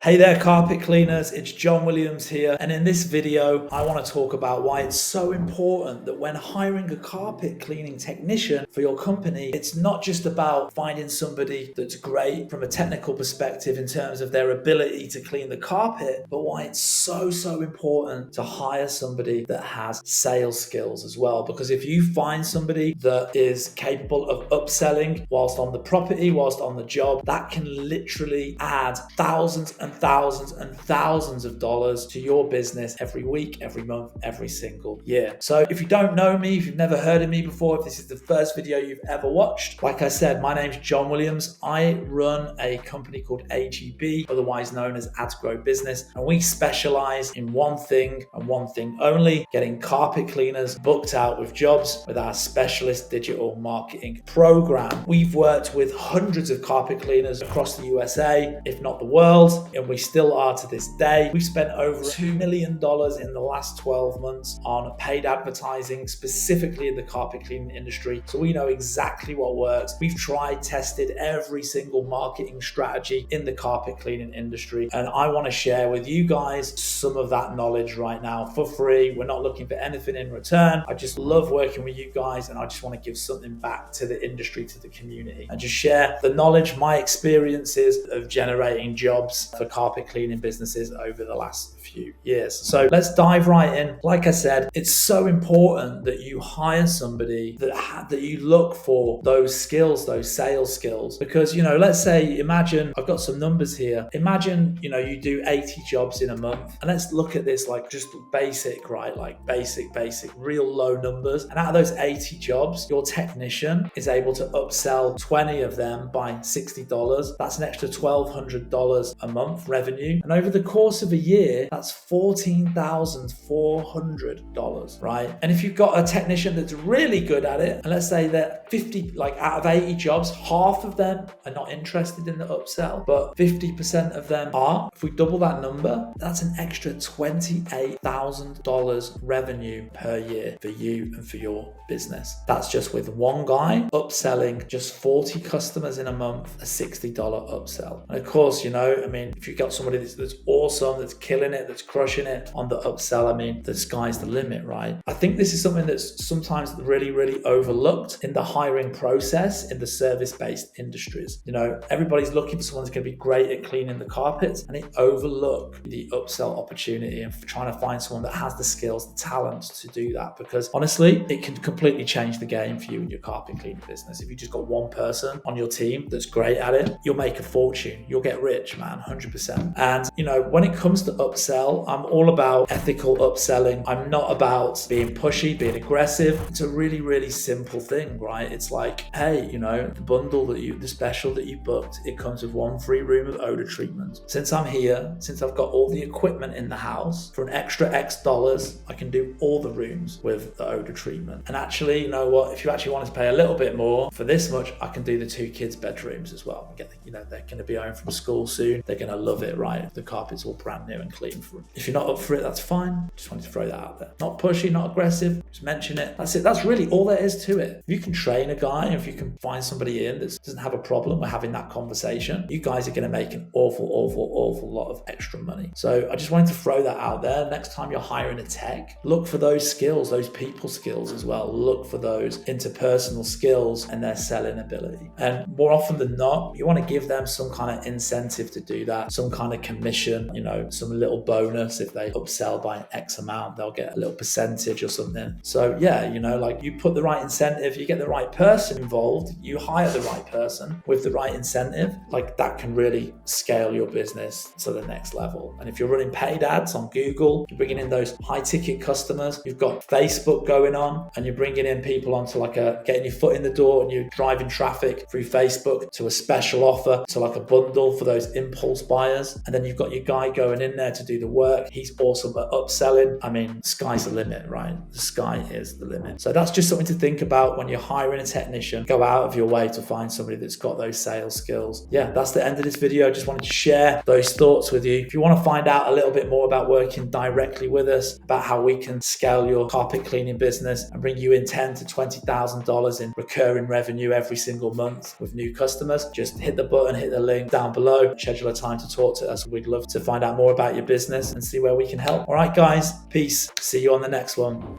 Hey there, carpet cleaners, it's John Williams here, and in this video I want to talk about why it's so important that when hiring a carpet cleaning technician for your company, it's not just about finding somebody that's great from a technical perspective in terms of their ability to clean the carpet, but why it's so important to hire somebody that has sales skills as well. Because if you find somebody that is capable of upselling whilst on the property, whilst on the job, that can literally add thousands and thousands of dollars to your business every week, every month, every single year. So if you don't know me, if you've never heard of me before, if this is the first video you've ever watched, like I said, my name's John Williams. I run a company called AGB, otherwise known as Ads Grow Business, and we specialize in one thing and one thing only: getting carpet cleaners booked out with jobs with our specialist digital marketing program. We've worked with hundreds of carpet cleaners across the USA, if not the world, and we still are to this day. We've spent over $2 million in the last 12 months on paid advertising, specifically in the carpet cleaning industry. So we know exactly what works. We've tried, tested every single marketing strategy in the carpet cleaning industry. And I want to share with you guys some of that knowledge right now for free. We're not looking for anything in return. I just love working with you guys, and I just want to give something back to the industry, to the community, and just share the knowledge, my experiences of generating jobs for carpet cleaning businesses over the last few years. So let's dive right in. Like I said, it's so important that you hire somebody that you look for those skills, those sales skills, because, let's say, imagine, I've got some numbers here. Imagine, you do 80 jobs in a month, and let's look at this like just basic, right? Like basic, real low numbers. And out of those 80 jobs, your technician is able to upsell 20 of them by $60. That's an extra $1,200 a month revenue. And over the course of a year, that's $14,400, right? And if you've got a technician that's really good at it, and let's say that 50, like out of 80 jobs, half of them are not interested in the upsell, but 50% of them are. If we double that number, that's an extra $28,000 revenue per year for you and for your business. That's just with one guy upselling just 40 customers in a month, a $60 upsell. And of course, if you've got somebody that's awesome, that's killing it, that's crushing it on the upsell, the sky's the limit, right? I think this is something that's sometimes really overlooked in the hiring process in the service-based industries. Everybody's looking for someone that's going to be great at cleaning the carpets, and they overlook the upsell opportunity and trying to find someone that has the skills, the talent to do that. Because honestly, it can completely change the game for you in your carpet cleaning business. If you just got one person on your team that's great at it, you'll make a fortune. You'll get rich, man, 100%. And when it comes to upsell, I'm all about ethical upselling. I'm not about being pushy, being aggressive. It's a really simple thing, right? It's like, hey, the bundle the special that you booked, it comes with one free room of odor treatment. Since I'm here, since I've got all the equipment in the house, for an extra X dollars, I can do all the rooms with the odor treatment. And actually, you know what? If you actually wanted to pay a little bit more for this much, I can do the 2 kids' bedrooms as well. They're going to be home from school soon. They're going to love it, right? The carpet's all brand new and clean for them. If you're not up for it, that's fine. Just wanted to throw that out there. Not pushy, not aggressive. Just mention it. That's it. That's really all there is to it. If you can train a guy, if you can find somebody in that doesn't have a problem with having that conversation, you guys are going to make an awful lot of extra money. So I just wanted to throw that out there. Next time you're hiring a tech, look for those skills, those people skills as well. Look for those interpersonal skills and their selling ability. And more often than not, you want to give them some kind of incentive to do that, some kind of commission, some little bonus. If they upsell by X amount, they'll get a little percentage or something. So yeah, like you put the right incentive, you get the right person involved, you hire the right person with the right incentive, like that can really scale your business to the next level. And if you're running paid ads on Google, you're bringing in those high ticket customers, you've got Facebook going on, and you're bringing in people onto getting your foot in the door, and you're driving traffic through Facebook to a special offer, to like a bundle for those impulse buyers. And then you've got your guy going in there to do the work. He's awesome at upselling. Sky's the limit, right? The sky is the limit. So that's just something to think about when you're hiring a technician. Go out of your way to find somebody that's got those sales skills. Yeah, that's the end of this video. I just wanted to share those thoughts with you. If you want to find out a little bit more about working directly with us, about how we can scale your carpet cleaning business and bring you in $10,000 to $20,000 in recurring revenue every single month with new customers, just hit the button, hit the link down below, schedule a time to talk to us. We'd love to find out more about your business and see where we can help. All right, guys, peace. See you on the next one.